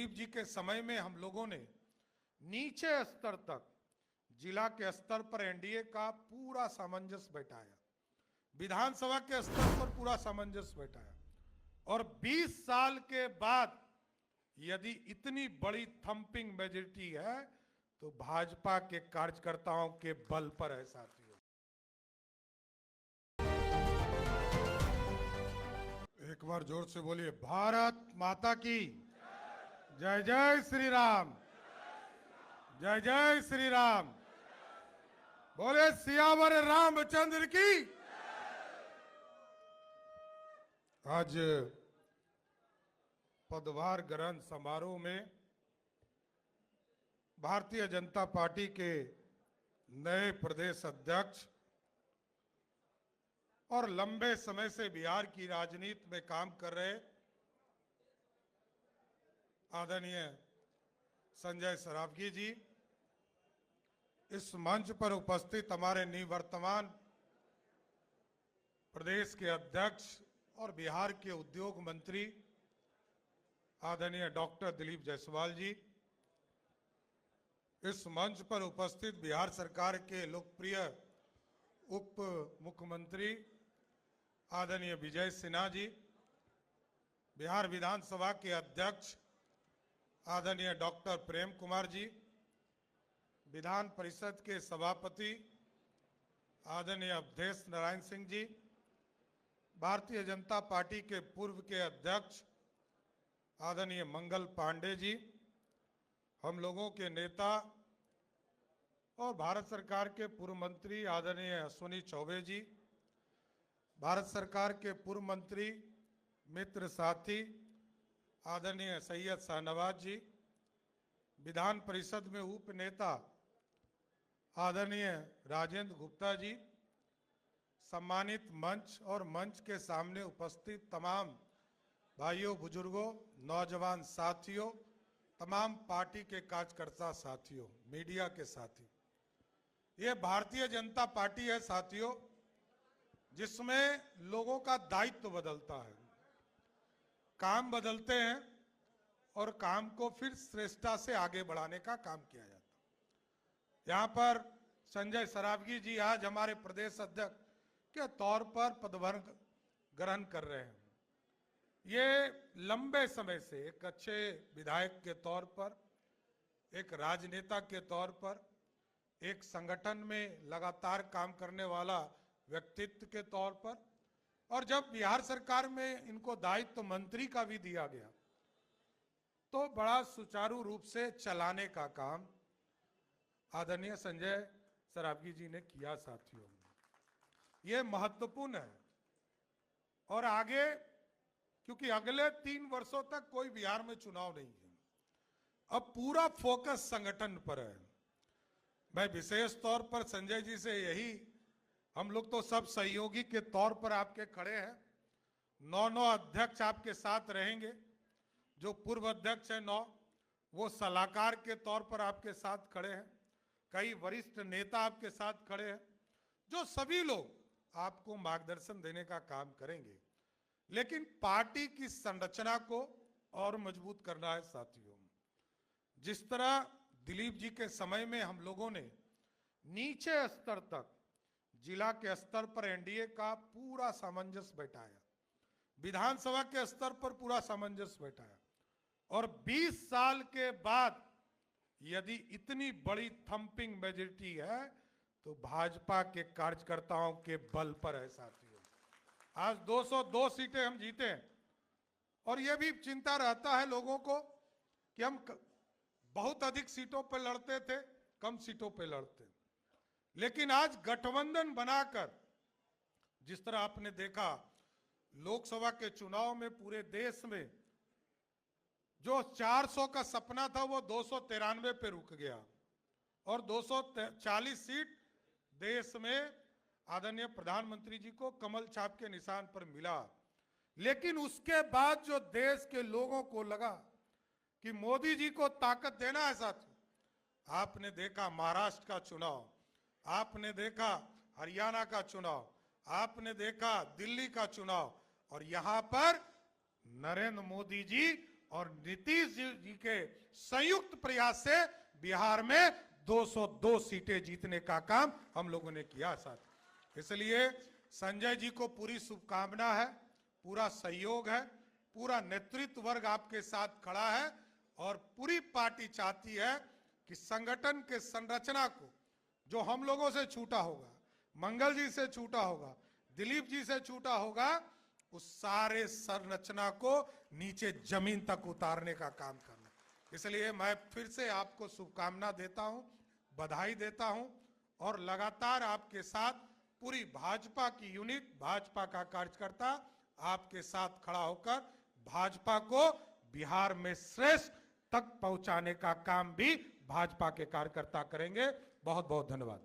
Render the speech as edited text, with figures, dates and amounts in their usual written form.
दिलीप जी के समय में हम लोगों ने नीचे स्तर तक, जिला के स्तर पर एनडीए का पूरा सामंजस्य बैठाया, विधानसभा के स्तर पर पूरा सामंजस्य बैठाया, और 20 साल के बाद यदि इतनी बड़ी थंपिंग मेजॉरिटी है तो भाजपा के कार्यकर्ताओं के बल पर है साथियों। एक बार जोर से बोलिए, भारत माता की जय। जय श्री राम, जय जय श्री राम। बोले सियावर रामचंद्र की। आज पदभार ग्रहण समारोह में भारतीय जनता पार्टी के नए प्रदेश अध्यक्ष और लंबे समय से बिहार की राजनीति में काम कर रहे आदरणीय संजय सरावगी जी, इस मंच पर उपस्थित हमारे निवर्तमान प्रदेश के अध्यक्ष और बिहार के उद्योग मंत्री आदरणीय डॉक्टर दिलीप जायसवाल जी, इस मंच पर उपस्थित बिहार सरकार के लोकप्रिय उप मुख्यमंत्री आदरणीय विजय सिन्हा जी, बिहार विधानसभा के अध्यक्ष आदरणीय डॉक्टर प्रेम कुमार जी, विधान परिषद के सभापति आदरणीय अवधेश नारायण सिंह जी, भारतीय जनता पार्टी के पूर्व के अध्यक्ष आदरणीय मंगल पांडे जी, हम लोगों के नेता और भारत सरकार के पूर्व मंत्री आदरणीय अश्विनी चौबे जी, भारत सरकार के पूर्व मंत्री मित्र साथी आदरणीय सैयद शाहनवाज जी, विधान परिषद में उप नेता आदरणीय राजेंद्र गुप्ता जी, सम्मानित मंच और मंच के सामने उपस्थित तमाम भाइयों बुजुर्गों, नौजवान साथियों, तमाम पार्टी के कार्यकर्ता साथियों, मीडिया के साथी, ये भारतीय जनता पार्टी है साथियों, जिसमें लोगों का दायित्व बदलता है, काम बदलते हैं और काम को फिर श्रेष्ठता से आगे बढ़ाने का काम किया जाता है। यहाँ पर संजय सरावगी जी आज हमारे प्रदेश अध्यक्ष के तौर पर पदभार ग्रहण कर रहे हैं। ये लंबे समय से एक अच्छे विधायक के तौर पर, एक राजनेता के तौर पर, एक संगठन में लगातार काम करने वाला व्यक्तित्व के तौर पर, और जब बिहार सरकार में इनको दायित्व मंत्री का भी दिया गया तो बड़ा सुचारू रूप से चलाने का काम आदरणीय संजय सरावगी जी ने किया साथियों। ये महत्वपूर्ण है और आगे, क्योंकि अगले 3 वर्षों तक कोई बिहार में चुनाव नहीं है, अब पूरा फोकस संगठन पर है। मैं विशेष तौर पर संजय जी से यही, हम लोग तो सब सहयोगी के तौर पर आपके खड़े हैं, 9 अध्यक्ष आपके साथ रहेंगे, जो पूर्व अध्यक्ष है 9, वो सलाहकार के तौर पर आपके साथ खड़े हैं, कई वरिष्ठ नेता आपके साथ खड़े हैं, जो सभी लोग आपको मार्गदर्शन देने का काम करेंगे। लेकिन पार्टी की संरचना को और मजबूत करना है साथियों। जिस तरह दिलीप जी के समय में हम लोगों ने नीचे स्तर तक, जिला के स्तर पर एनडीए का पूरा सामंजस्य बैठाया, विधानसभा के स्तर पर पूरा सामंजस्य बैठाया, और 20 साल के बाद यदि इतनी बड़ी थंपिंग मेजॉरिटी है तो भाजपा के कार्यकर्ताओं के बल पर है साथियों। आज 202 सीटें हम जीते हैं, और यह भी चिंता रहता है लोगों को कि हम बहुत अधिक सीटों पर लड़ते थे, कम सीटों पर लड़ते, लेकिन आज गठबंधन बनाकर, जिस तरह आपने देखा लोकसभा के चुनाव में पूरे देश में जो 400 का सपना था वो 293 पे रुक गया, और 240 सीट देश में आदरणीय प्रधानमंत्री जी को कमल छाप के निशान पर मिला। लेकिन उसके बाद जो देश के लोगों को लगा कि मोदी जी को ताकत देना है साथियों, आपने देखा महाराष्ट्र का चुनाव, आपने देखा हरियाणा का चुनाव, आपने देखा दिल्ली का चुनाव, और यहां पर नरेंद्र मोदी जी और नीतीश जी के संयुक्त प्रयास से बिहार में 202 सीटें जीतने का काम हम लोगों ने किया साथ। इसलिए संजय जी को पूरी शुभकामना है, पूरा सहयोग है, पूरा नेतृत्व वर्ग आपके साथ खड़ा है और पूरी पार्टी चाहती है कि संगठन के संरचना को जो हम लोगों से छूटा होगा, मंगल जी से छूटा होगा, दिलीप जी से छूटा होगा, उस सारे संरचना को नीचे जमीन तक उतारने का काम करना। इसलिए मैं फिर से आपको शुभकामना देता हूं, बधाई देता हूं और लगातार आपके साथ पूरी भाजपा की यूनिट, भाजपा का कार्यकर्ता आपके साथ खड़ा होकर भाजपा को बिहार में श्रेष्ठ तक पहुंचाने का काम भी भाजपा के कार्यकर्ता करेंगे। बहुत बहुत धन्यवाद।